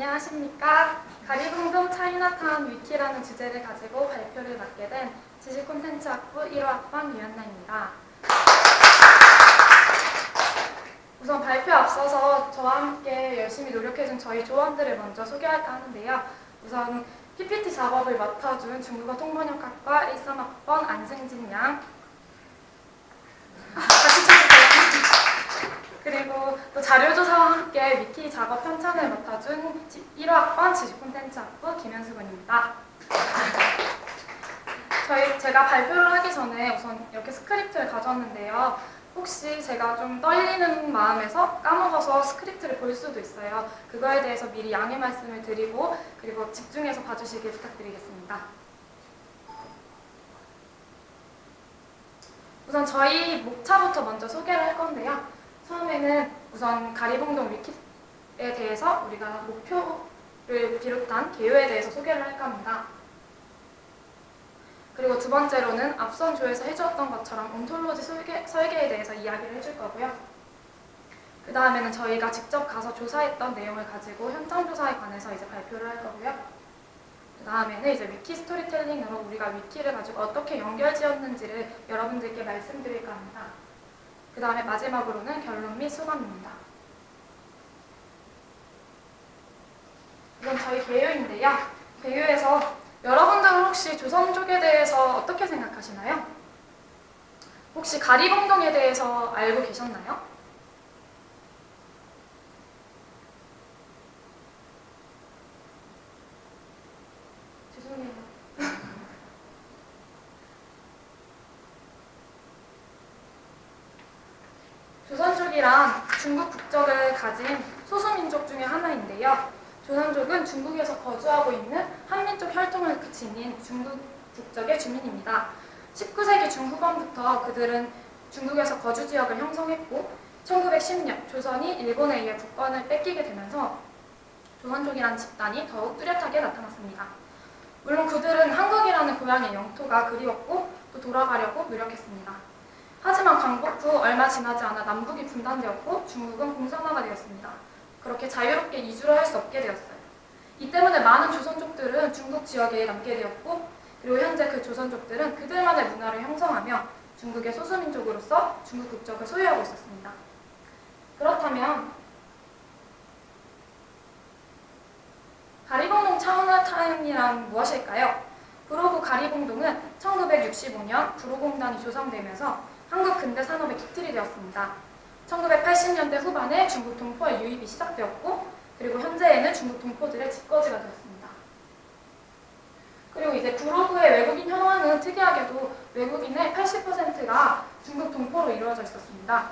안녕하십니까. 가리봉동 차이나타운 위키라는 주제를 가지고 발표를 맡게 된 지식콘텐츠학부 1호학번 유연나입니다. 우선 발표 앞서서 저와 함께 열심히 노력해준 저희 조원들을 먼저 소개할까 하는데요. 우선 PPT 작업을 맡아준 중국어 통번역학과 13학번 안승진 양. 같이 쳐주세요. 그리고 또 자료조사와 함께 위키 작업 편찬을 맡아준 1호학번 지식콘텐츠학부 김현수 군입니다. 제가 발표를 하기 전에 우선 이렇게 스크립트를 가져왔는데요. 혹시 제가 좀 떨리는 마음에서 까먹어서 스크립트를 볼 수도 있어요. 그거에 대해서 미리 양해 말씀을 드리고 그리고 집중해서 봐주시길 부탁드리겠습니다. 우선 저희 목차부터 먼저 소개를 할 건데요. 처음에는 우선 가리봉동 위키에 대해서 우리가 목표를 비롯한 개요에 대해서 소개를 할까 합니다. 그리고 두 번째로는 앞선 조에서 해주었던 것처럼 온톨로지 설계에 대해서 이야기를 해줄 거고요. 그 다음에는 저희가 직접 가서 조사했던 내용을 가지고 현장 조사에 관해서 이제 발표를 할 거고요. 그 다음에는 이제 위키 스토리텔링으로 우리가 위키를 가지고 어떻게 연결지었는지를 여러분들께 말씀드릴까 합니다. 그 다음에 마지막으로는 결론 및 소감입니다. 이건 저희 개요인데요. 개요에서 여러분들은 혹시 조선족에 대해서 어떻게 생각하시나요? 혹시 가리봉동에 대해서 알고 계셨나요? 죄송해요. 조선족이란 중국 국적을 가진 소수민족 중의 하나인데요. 조선족은 중국에서 거주하고 있는 한민족 혈통을 지닌 중국 국적의 주민입니다. 19세기 중후반부터 그들은 중국에서 거주 지역을 형성했고 1910년 조선이 일본에 의해 국권을 뺏기게 되면서 조선족이라는 집단이 더욱 뚜렷하게 나타났습니다. 물론 그들은 한국이라는 고향의 영토가 그리웠고 또 돌아가려고 노력했습니다. 하지만 광복 후 얼마 지나지 않아 남북이 분단되었고 중국은 공산화가 되었습니다. 그렇게 자유롭게 이주를 할 수 없게 되었어요. 이 때문에 많은 조선족들은 중국 지역에 남게 되었고 그리고 현재 그 조선족들은 그들만의 문화를 형성하며 중국의 소수민족으로서 중국 국적을 소유하고 있었습니다. 그렇다면 가리봉동 차이나타운이란 무엇일까요? 구로구 가리봉동은 1965년 구로공단이 조성되면서 한국 근대 산업의 기틀이 되었습니다. 1980년대 후반에 중국 동포의 유입이 시작되었고 그리고 현재에는 중국 동포들의 집거지가 되었습니다. 그리고 이제 구로구의 외국인 현황은 특이하게도 외국인의 80%가 중국 동포로 이루어져 있었습니다.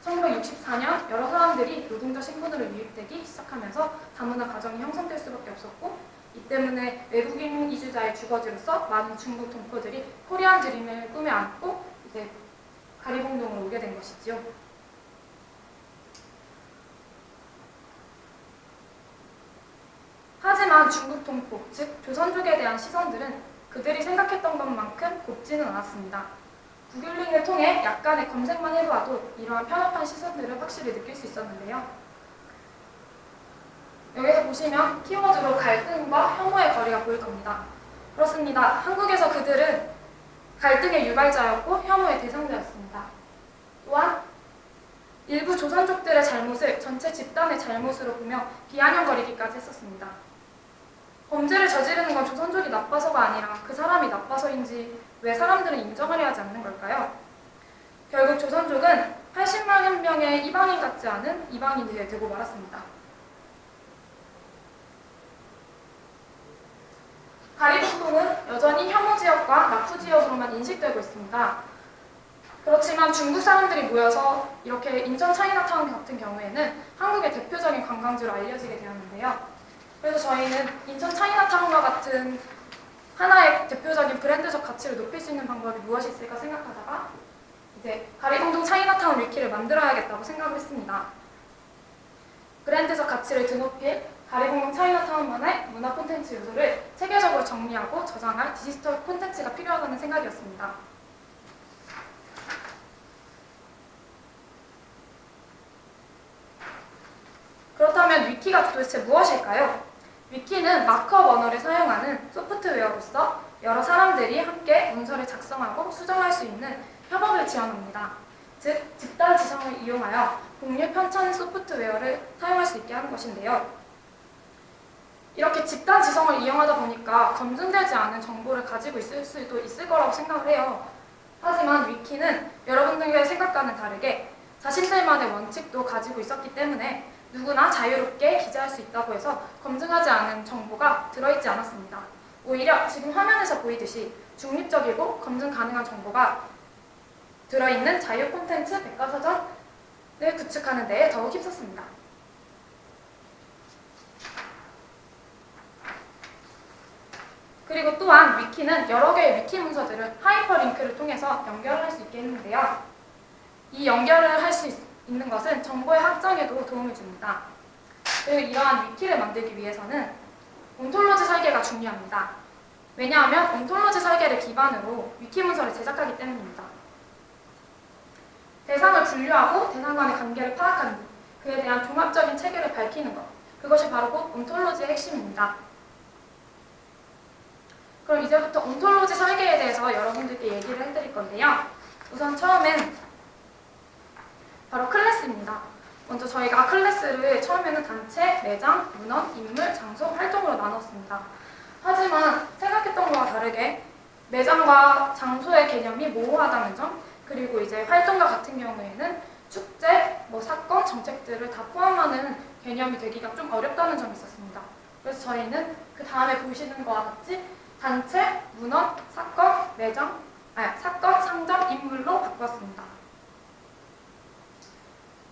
1964년 여러 사람들이 노동자 신분으로 유입되기 시작하면서 다문화 가정이 형성될 수밖에 없었고 이 때문에 외국인 이주자의 주거지로서 많은 중국 동포들이 코리안 드림을 꿈에 안고 이제 가리봉동으로 오게 된 것이지요. 하지만 중국 동포, 즉 조선족에 대한 시선들은 그들이 생각했던 것만큼 곱지는 않았습니다. 구글링을 통해 약간의 검색만 해보아도 이러한 편협한 시선들을 확실히 느낄 수 있었는데요. 여기서 보시면 키워드로 갈등과 혐오의 거리가 보일 겁니다. 그렇습니다. 한국에서 그들은 갈등의 유발자였고 혐오의 대상자였습니다. 또한 일부 조선족들의 잘못을 전체 집단의 잘못으로 보며 비아냥거리기까지 했었습니다. 범죄를 저지르는 건 조선족이 나빠서가 아니라 그 사람이 나빠서인지 왜 사람들은 인정하려 하지 않는 걸까요? 결국 조선족은 80만 명의 이방인 같지 않은 이방인이 되고 말았습니다. 가리봉동은 여전히 혐오지역과 낙후지역으로만 인식되고 있습니다. 그렇지만 중국 사람들이 모여서 이렇게 인천 차이나타운 같은 경우에는 한국의 대표적인 관광지로 알려지게 되었는데요. 그래서 저희는 인천 차이나타운과 같은 하나의 대표적인 브랜드적 가치를 높일 수 있는 방법이 무엇이 있을까 생각하다가 이제 가리봉동 차이나타운 위키를 만들어야겠다고 생각을 했습니다. 브랜드적 가치를 드높일 가리봉동 차이나타운만의 문화 콘텐츠 요소를 체계적으로 정리하고 저장할 디지털 콘텐츠가 필요하다는 생각이었습니다. 그렇다면 위키가 도대체 무엇일까요? 위키는 마크업 언어를 사용하는 소프트웨어로서 여러 사람들이 함께 문서를 작성하고 수정할 수 있는 협업을 지원합니다. 즉, 집단 지성을 이용하여 공유 편찬 소프트웨어를 사용할 수 있게 하는 것인데요. 이렇게 집단 지성을 이용하다 보니까 검증되지 않은 정보를 가지고 있을 수도 있을 거라고 생각을 해요. 하지만 위키는 여러분들의 생각과는 다르게 자신들만의 원칙도 가지고 있었기 때문에 누구나 자유롭게 기재할 수 있다고 해서 검증하지 않은 정보가 들어있지 않았습니다. 오히려 지금 화면에서 보이듯이 중립적이고 검증 가능한 정보가 들어있는 자유 콘텐츠 백과사전을 구축하는 데에 더욱 힘썼습니다. 그리고 또한 위키는 여러 개의 위키 문서들을 하이퍼링크를 통해서 연결을 할 수 있게 했는데요. 이 연결을 할 수 있는 것은 정보의 확장에도 도움을 줍니다. 그리고 이러한 위키를 만들기 위해서는 온톨로지 설계가 중요합니다. 왜냐하면 온톨로지 설계를 기반으로 위키 문서를 제작하기 때문입니다. 대상을 분류하고 대상 간의 관계를 파악하는 것, 그에 대한 종합적인 체계를 밝히는 것, 그것이 바로 곧 온톨로지의 핵심입니다. 그럼 이제부터 온톨로지 설계에 대해서 여러분들께 얘기를 해드릴 건데요. 우선 처음엔 바로 클래스입니다. 먼저 저희가 클래스를 처음에는 단체, 매장, 문헌, 인물, 장소, 활동으로 나눴습니다. 하지만 생각했던 것과 다르게 매장과 장소의 개념이 모호하다는 점, 그리고 이제 활동과 같은 경우에는 축제, 사건, 정책들을 다 포함하는 개념이 되기가 좀 어렵다는 점이 있었습니다. 그래서 저희는 그 다음에 보시는 것과 같이 단체, 문헌, 사건, 매장, 사건, 상점, 인물로 바꿨습니다.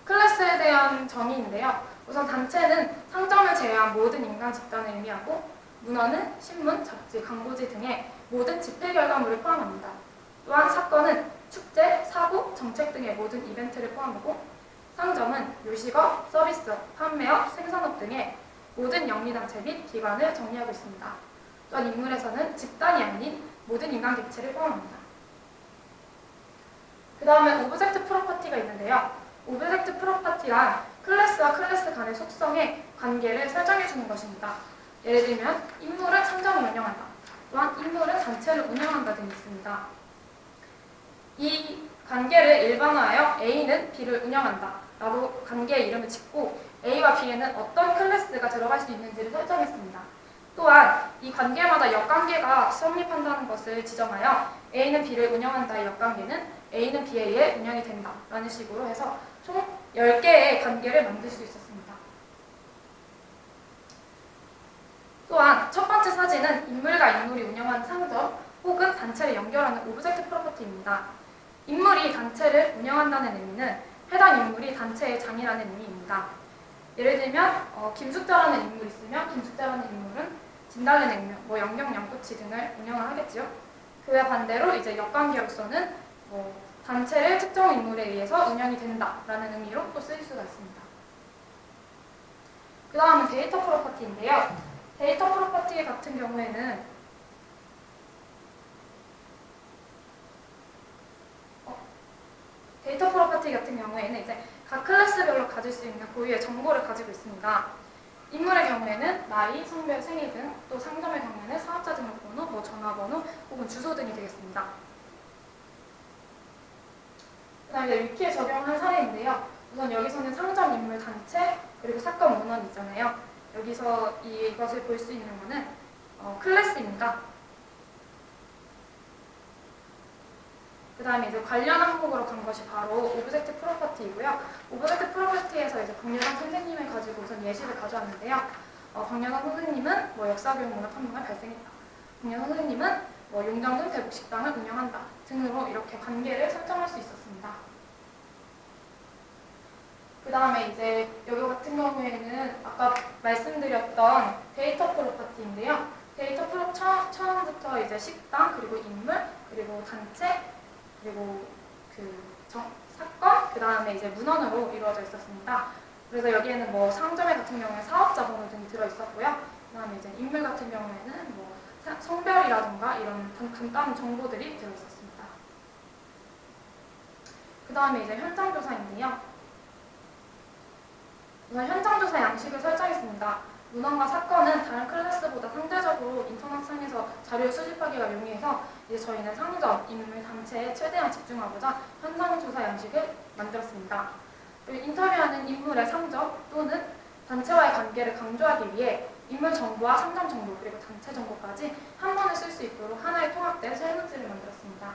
클래스에 대한 정의인데요. 우선 단체는 상점을 제외한 모든 인간 집단을 의미하고 문헌은 신문, 잡지, 광고지 등의 모든 집회 결과물을 포함합니다. 또한 사건은 축제, 사고, 정책 등의 모든 이벤트를 포함하고 상점은 요식업, 서비스업, 판매업, 생산업 등의 모든 영리단체 및 기관을 정리하고 있습니다. 또한 인물에서는 집단이 아닌 모든 인간 객체를 포함합니다. 그 다음에 오브젝트 프로퍼티가 있는데요. 오브젝트 프로퍼티란 클래스와 클래스 간의 속성의 관계를 설정해주는 것입니다. 예를 들면 인물은 상점을 운영한다. 또한 인물은 단체를 운영한다 등이 있습니다. 이 관계를 일반화하여 A는 B를 운영한다 라고 관계의 이름을 짓고 A와 B에는 어떤 클래스가 들어갈 수 있는지를 설정했습니다. 또한 이 관계마다 역관계가 성립한다는 것을 지정하여 A는 B를 운영한다의 역관계는 A는 B에 의해 운영이 된다 라는 식으로 해서 총 10개의 관계를 만들 수 있었습니다. 또한 첫 번째 사진은 인물과 인물이 운영하는 상점 혹은 단체를 연결하는 오브젝트 프로퍼티입니다. 인물이 단체를 운영한다는 의미는 해당 인물이 단체의 장이라는 의미입니다. 예를 들면 김숙자라는 인물이 있으면 김숙자라는 인물은 진달래 냉면, 영경 양꼬치 등을 운영을 하겠지요. 그와 반대로 이제 역관계로서는 단체를 특정 인물에 의해서 운영이 된다라는 의미로 또 쓰일 수가 있습니다. 그 다음은 데이터 프로퍼티인데요. 데이터 프로퍼티 같은 경우에는 이제 각 클래스별로 가질 수 있는 고유의 정보를 가지고 있습니다. 인물의 경우에는 나이, 성별, 생일 등, 또 상점의 경우에는 사업자 등록번호, 전화번호 혹은 주소 등이 되겠습니다. 그 다음에 위키에 적용한 사례인데요. 우선 여기서는 상점, 인물, 단체, 그리고 사건, 문헌 있잖아요. 여기서 이것을 볼 수 있는 것은 클래스입니다. 그 다음에 이제 관련 항목으로 간 것이 바로 오브젝트 프로퍼티이고요. 오브젝트 프로퍼티에서 이제 박예상 선생님을 가지고 우선 예시를 가져왔는데요. 박예상 선생님은 역사교육문화탐방을 발생했다. 박예상 선생님은 용장동 대북식당을 운영한다 등으로 이렇게 관계를 설정할 수 있었습니다. 그 다음에 이제 여기 같은 경우에는 아까 말씀드렸던 데이터 프로퍼티인데요. 데이터 프로 처음부터 이제 식당, 그리고 인물, 그리고 단체, 그리고 사건, 그 다음에 이제 문헌으로 이루어져 있었습니다. 그래서 여기에는 상점회 같은 경우에 사업자 번호 등이 들어있었고요. 그 다음에 이제 인물 같은 경우에는 성별이라든가 이런 간단한 정보들이 들어있었습니다. 그 다음에 이제 현장조사인데요. 우선 현장조사 양식을 설정했습니다. 문헌과 사건은 다른 클래스보다 상대적으로 인터넷상에서 자료를 수집하기가 용이해서 이제 저희는 상점, 인물, 단체에 최대한 집중하고자 현장조사 양식을 만들었습니다. 그리고 인터뷰하는 인물의 상점 또는 단체와의 관계를 강조하기 위해 인물 정보와 상점 정보 그리고 단체 정보까지 한 번에 쓸 수 있도록 하나의 통합된 설문지를 만들었습니다.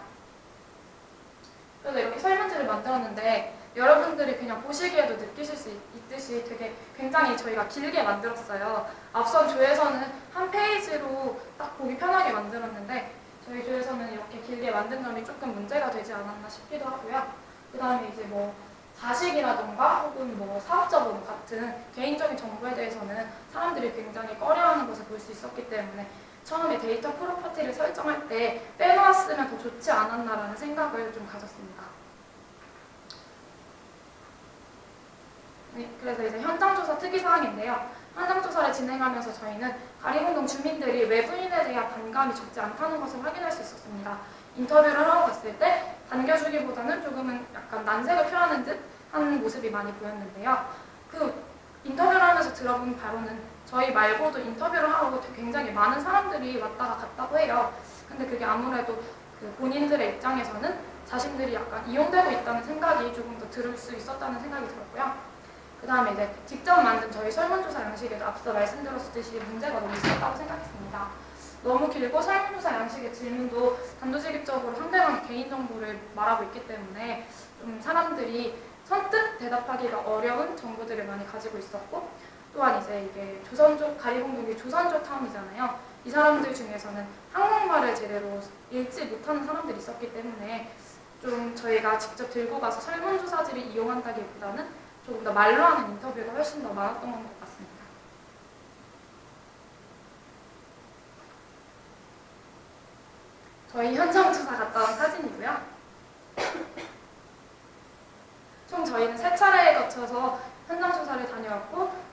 그래서 이렇게 설문지를 만들었는데 여러분들이 그냥 보시기에도 느끼실 수 있듯이 되게 굉장히 저희가 길게 만들었어요. 앞선 조에서는 한 페이지로 딱 보기 편하게 만들었는데 저희 조에서는 이렇게 길게 만든 점이 조금 문제가 되지 않았나 싶기도 하고요. 그 다음에 이제 뭐 자식이라던가 혹은 뭐 사업자 번호 같은 개인적인 정보에 대해서는 사람들이 굉장히 꺼려하는 것을 볼 수 있었기 때문에 처음에 데이터 프로퍼티를 설정할 때 빼놓았으면 더 좋지 않았나라는 생각을 좀 가졌습니다. 네, 그래서 이제 현장조사 특이사항인데요. 현장조사를 진행하면서 저희는 가리봉동 주민들이 외부인에 대한 반감이 적지 않다는 것을 확인할 수 있었습니다. 인터뷰를 하러 갔을 때 반겨주기보다는 조금은 약간 난색을 표하는 듯 하는 모습이 많이 보였는데요. 그 인터뷰를 하면서 들어본 바로는 저희 말고도 인터뷰를 하러 굉장히 많은 사람들이 왔다가 갔다고 해요. 근데 그게 아무래도 그 본인들의 입장에서는 자신들이 약간 이용되고 있다는 생각이 조금 더 들을 수 있었다는 생각이 들었고요. 그 다음에 이제 직접 만든 저희 설문조사 양식에도 앞서 말씀드렸듯이 문제가 너무 있었다고 생각했습니다. 너무 길고 설문조사 양식의 질문도 단도직입적으로 상대방의 개인정보를 말하고 있기 때문에 좀 사람들이 선뜻 대답하기가 어려운 정보들을 많이 가지고 있었고 또한 이제 이게 조선족, 가리봉동이 조선족 타운이잖아요. 이 사람들 중에서는 한국말을 제대로 읽지 못하는 사람들이 있었기 때문에 좀 저희가 직접 들고 가서 설문조사지를 이용한다기보다는 조금 더 말로 하는 인터뷰가 훨씬 더 많았던 것 같습니다. 저희 현장 조사 갔다 온 사진이고요. 총 저희는 3차례에 거쳐서 현장 조사를 다녀왔고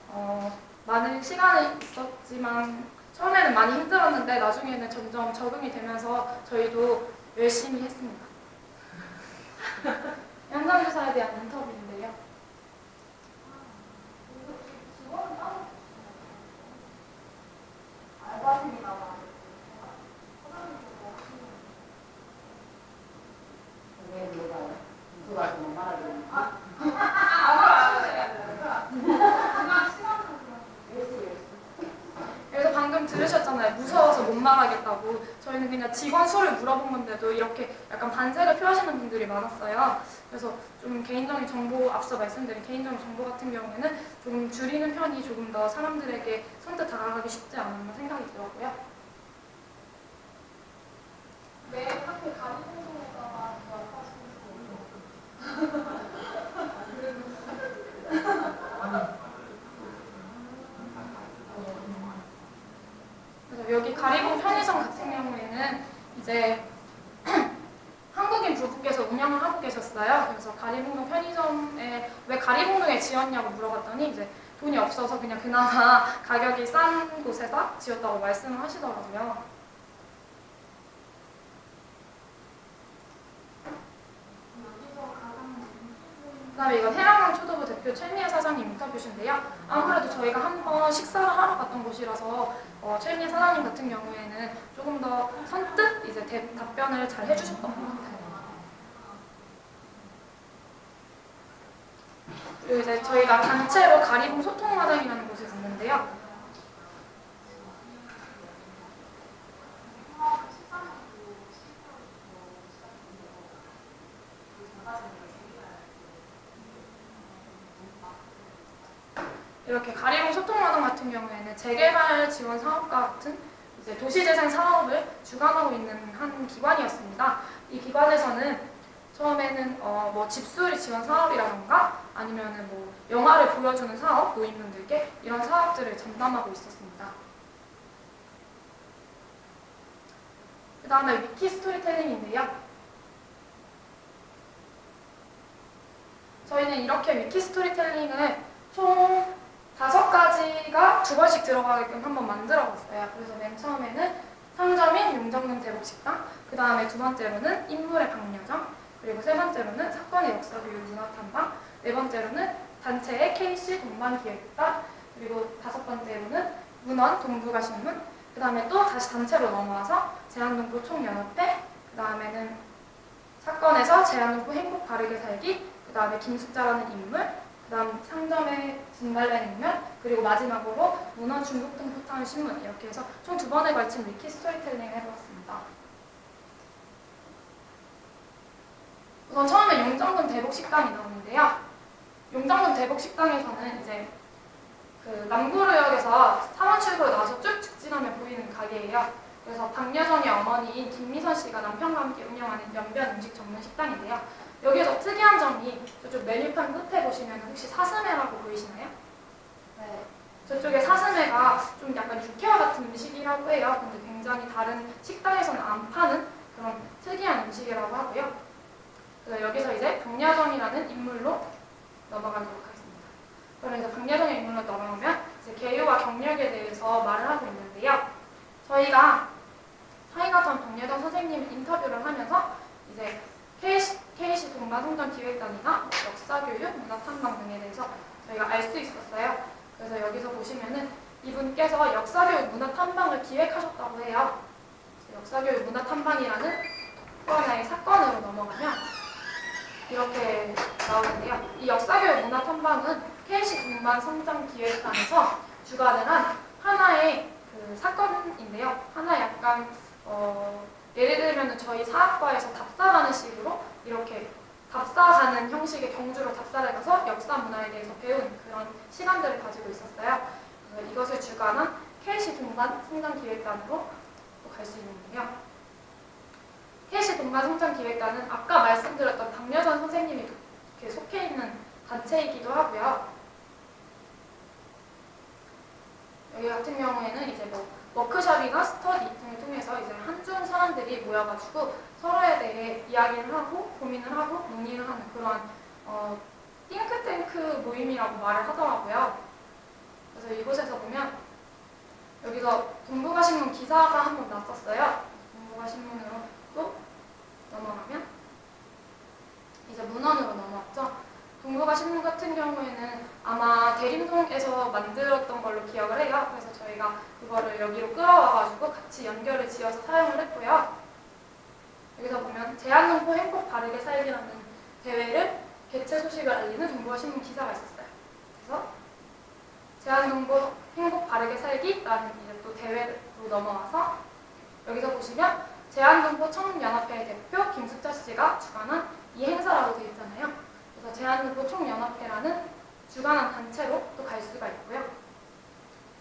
많은 시간이 있었지만 처음에는 많이 힘들었는데 나중에는 점점 적응이 되면서 저희도 열심히 했습니다. 현장 조사에 대한 인터뷰인데요. 알바생이 나와. 그래서 방금 들으셨잖아요. 무서워서 못 말하겠다고. 저희는 그냥 직원 수를 물어본 건데도 이렇게 약간 반색을 표하시는 분들이 많았어요. 그래서 좀 개인적인 정보, 앞서 말씀드린 개인적인 정보 같은 경우에는 좀 줄이는 편이 조금 더 사람들에게 선뜻 다가가기 쉽지 않았나 생각이 들었고요. 네, 학교 가리봉동에다가 그래서 여기 가리봉 편의점 같은 경우에는 이제 한국인 부부께서 운영을 하고 계셨어요. 그래서 가리봉동 편의점에 왜 가리봉동에 지었냐고 물어봤더니 이제 돈이 없어서 그냥 그나마 가격이 싼 곳에다 지었다고 말씀을 하시더라고요. 그다음에 이건 해양강 초도부 대표 최미애 사장님 인터뷰신데요. 아무래도 저희가 한번 식사를 하러 갔던 곳이라서 최미애 사장님 같은 경우에는 조금 더 선뜻 이제 답변을 잘 해주셨던 것 같아요. 그리고 이제 저희가 단체로 가리봉 소통마당이라는 곳에 갔는데요. 이렇게 가리봉 소통마당 같은 경우에는 재개발 지원 사업과 같은 이제 도시재생 사업을 주관하고 있는 한 기관이었습니다. 이 기관에서는 처음에는 뭐 집수리 지원 사업이라던가 아니면은 뭐 영화를 보여주는 사업, 노인분들께 이런 사업들을 전담하고 있었습니다. 그 다음에 위키 스토리텔링인데요. 저희는 이렇게 위키 스토리텔링을 총 5가지가 2번씩 들어가게끔 한번 만들어봤어요. 그래서 맨 처음에는 상점인 용정릉 대복식당, 그 다음에 2번째로는 인물의 박여정, 그리고 3번째로는 사건의 역사 교육 문화탐방, 4번째로는 단체의 KC 동반기획단, 그리고 5번째로는 문헌, 동북아 신문, 그 다음에 또 다시 단체로 넘어와서 제한동포 총연합회, 그 다음에는 사건에서 제한동포 행복 바르게 살기, 그 다음에 김숙자라는 인물, 그 다음 상점의 진달래 냉면, 그리고 마지막으로 문헌 중국 동포타운 신문, 이렇게 해서 총 2번에 걸친 위키 스토리텔링을 해보았습니다. 우선 처음에 용정군 대복식당이 나오는데요. 용정군 대복식당에서는 이제 그 남구로역에서 사원 출구로 나와서 쭉 직진하면 보이는 가게예요. 그래서 박여정의 어머니인 김미선 씨가 남편과 함께 운영하는 연변 음식 전문 식당인데요. 여기에서 특이한 점이 저쪽 메뉴판 끝에 보시면 혹시 사슴회라고 보이시나요? 네. 저쪽에 사슴회가 좀 약간 육회와 같은 음식이라고 해요. 근데 굉장히 다른 식당에서는 안 파는 그런 특이한 음식이라고 하고요. 그래서 여기서 이제 박여정이라는 인물로 넘어가도록 하겠습니다. 그러면 이제 박여정의 인물로 넘어오면 이제 개요와 경력에 대해서 말을 하고 있는데요. 저희가 전 박여정 선생님 인터뷰를 하면서 이제 KC 동가성전기획단이나 역사교육, 문화탐방 등에 대해서 저희가 알 수 있었어요. 그래서 여기서 보시면은 이분께서 역사교육 문화탐방을 기획하셨다고 해요. 역사교육 문화탐방이라는 또 하나의 사건으로 넘어가면 이렇게 나오는데요. 이 역사교육 문화탐방은 KC 동반성장기획단에서 주관을 한 하나의 그 사건인데요. 하나 약간 예를 들면 저희 사학과에서 답사 가는 식으로 이렇게 답사 가는 형식의 경주로 답사를 가서 역사 문화에 대해서 배운 그런 시간들을 가지고 있었어요. 그래서 이것을 주관한 KC 동반 성장기획단으로 갈 수 있는데요. KC 동반 성장기획단은 아까 말씀드렸던 박여정 선생님이 속해 있는 단체이기도 하고요. 여기 같은 경우에는 이제 워크숍이나 스터디 등을 통해서 이제 한중 사람들이 모여가지고 서로에 대해 이야기를 하고 고민을 하고 논의를 하는 그런 띵크탱크 모임이라고 말을 하더라고요. 그래서 이곳에서 보면 여기서 동북아 신문 기사가 한 번 났었어요. 동북아 신문으로 또 넘어가면 이제 문헌으로 넘어왔죠. 동북아 신문 같은 경우에는 아마 대림동에서 만들었던 걸로 기억을 해요. 그래서 저희가 그거를 여기로 끌어와가지고 같이 연결을 지어서 사용을 했고요. 여기서 보면 제한동포 행복 바르게 살기라는 대회를 개최 소식을 알리는 동북아 신문 기사가 있었어요. 그래서 제한동포 행복 바르게 살기라는 이제 또 대회로 넘어와서 여기서 보시면 제한동포 청년연합회 대표 김숙자 씨가 주관한 이 행사라고 되어 있잖아요. 그래서 제한동포 총연합회라는 주관한 단체로 또 갈 수가 있고요.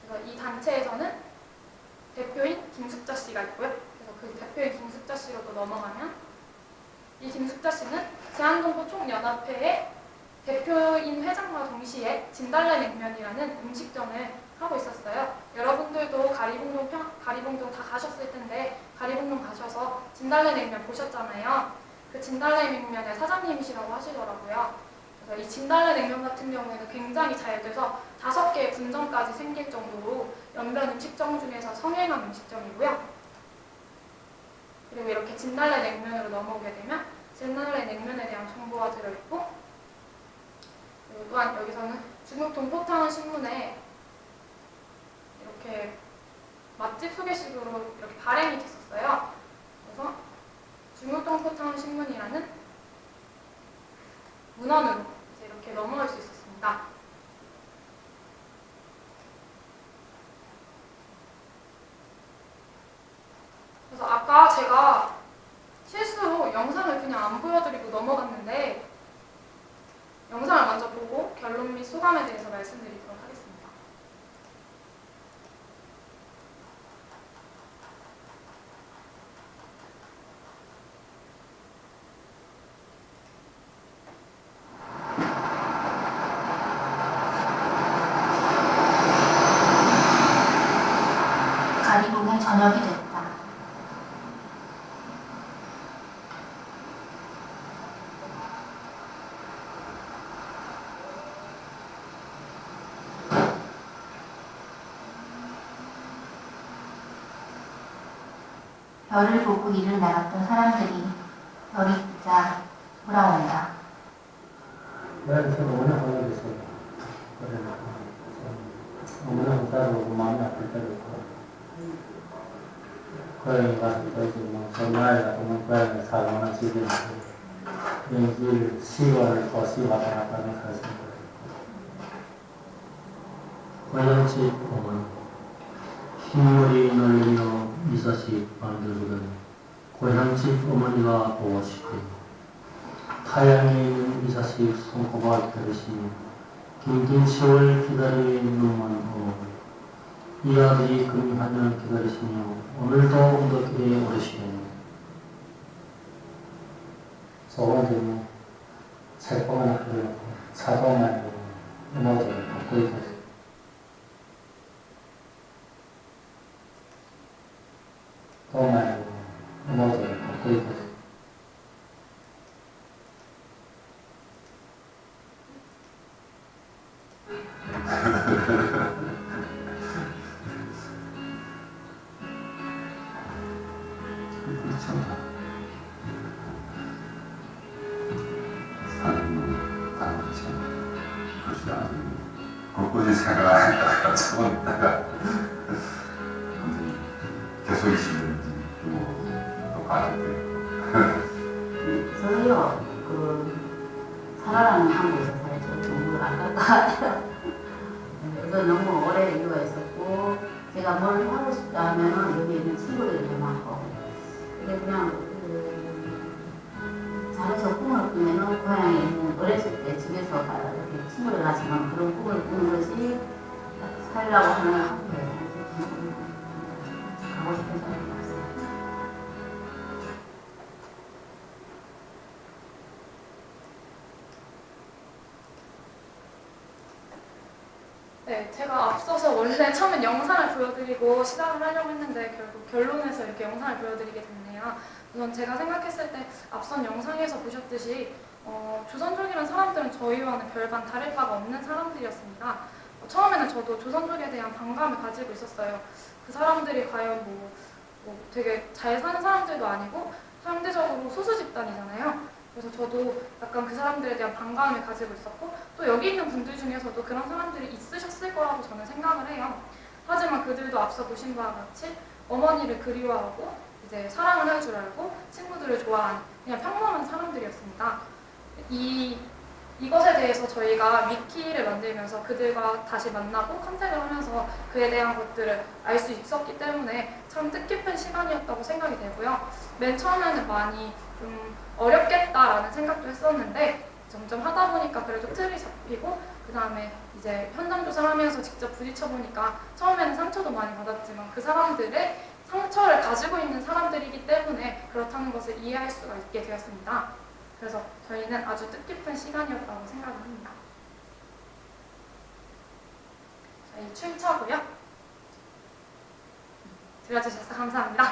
그래서 이 단체에서는 대표인 김숙자 씨가 있고요. 그래서 그 대표인 김숙자 씨로 또 넘어가면 이 김숙자 씨는 제한동포 총연합회의 대표인 회장과 동시에 진달래 냉면이라는 음식점을 하고 있었어요. 여러분들도 가리봉동 다 가셨을 텐데 가리봉동 가셔서 진달래 냉면 보셨잖아요. 그 진달래 냉면의 사장님이시라고 하시더라고요. 그래서 이 진달래 냉면 같은 경우에는 굉장히 잘 돼서 5개의 분점까지 생길 정도로 연변 음식점 중에서 성행한 음식점이고요. 그리고 이렇게 진달래 냉면으로 넘어오게 되면 진달래 냉면에 대한 정보가 들어있고, 그리고 또한 여기서는 중국 동포타운 신문에 이렇게 맛집 소개식으로 이렇게 발행이 됐었어요. 그래서 중국 동포타운 신문이라는 문헌으로 이제 이렇게 넘어갈 수 있었습니다. 그래서 아까 제가 실수로 영상을 그냥 안 보여드리고 넘어갔는데 영상을 먼저 보고 결론 및 소감에 대해서 말씀드리도록 하겠습니다. 가리봉의 저녁이 됐다. 별을 보고 이를 나갔던 사람들이 별이 뜨자 돌아온다. 나한테 워낙 오래돼서 너무나 따로 마음이 아플 때도 있고 고양이 같은 거 이제 뭐 전날 같은 고양이 살거나 집에 일주일 10월 더 시와다 갔다는 사실 고양이집 보면 흰머리 놀리며 미사식 만들어주던 고향집 어머니가 보고 싶고 타양에 있는 미사식 손꼽아 기다리시며 긴긴 세월 기다리는 어머니 이 아들이 금 한 년 기다리시며 오늘도 언덕길에 오르시네 소원들이 책봉을 하려고 차동하고 음악을 갖고 있었어요. 또 말고 음악을 갖고 있었어요. 그렇죠. 사는 놈 다 그렇죠. 그렇지 않은 곳곳이 생각하다가 처음다가 계속 있으는지 또 가는데 저도요, 살아가는 한국에서 살죠. 너무 아까울 것 같아요. 그래서 너무 오래 이유가 있었고, 제가 뭘 하고 싶다 하면은 여기 있는 친구들이 많고, 근데 그냥 잘해서 꿈을 꾸면은 고향에 있는 어렸을 때 집에서 이렇게 친구들 같이만 그런 꿈을 꾸는 것이 살려고 하는 한국에 가고 싶은 사람이 없어요. 네, 제가 앞서서 원래 처음엔 영상을 보여드리고 시작을 하려고 했는데 결국 결론에서 이렇게 영상을 보여드리게 됐네요. 우선 제가 생각했을 때 앞선 영상에서 보셨듯이 조선족이라는 사람들은 저희와는 별반 다를 바가 없는 사람들이었습니다. 처음에는 저도 조선족에 대한 반감을 가지고 있었어요. 그 사람들이 과연 뭐 되게 잘 사는 사람들도 아니고 상대적으로 소수 집단이잖아요. 그래서 저도 약간 그 사람들에 대한 반감을 가지고 있었고 또 여기 있는 분들 중에서도 그런 사람들이 있으셨을 거라고 저는 생각을 해요. 하지만 그들도 앞서 보신 바와 같이 어머니를 그리워하고 이제 사랑을 할 줄 알고 친구들을 좋아하는 그냥 평범한 사람들이었습니다. 이것에 대해서 저희가 위키를 만들면서 그들과 다시 만나고 컨택을 하면서 그에 대한 것들을 알 수 있었기 때문에 참 뜻깊은 시간이었다고 생각이 되고요. 맨 처음에는 많이 좀 어렵겠다라는 생각도 했었는데 점점 하다 보니까 그래도 틀이 잡히고 그 다음에 이제 현장 조사를 하면서 직접 부딪혀 보니까 처음에는 상처도 많이 받았지만 그 사람들의 상처를 가지고 있는 사람들이기 때문에 그렇다는 것을 이해할 수가 있게 되었습니다. 그래서 저희는 아주 뜻깊은 시간이었다고 생각을 합니다. 저희 춤춰고요. 들어주셔서 감사합니다.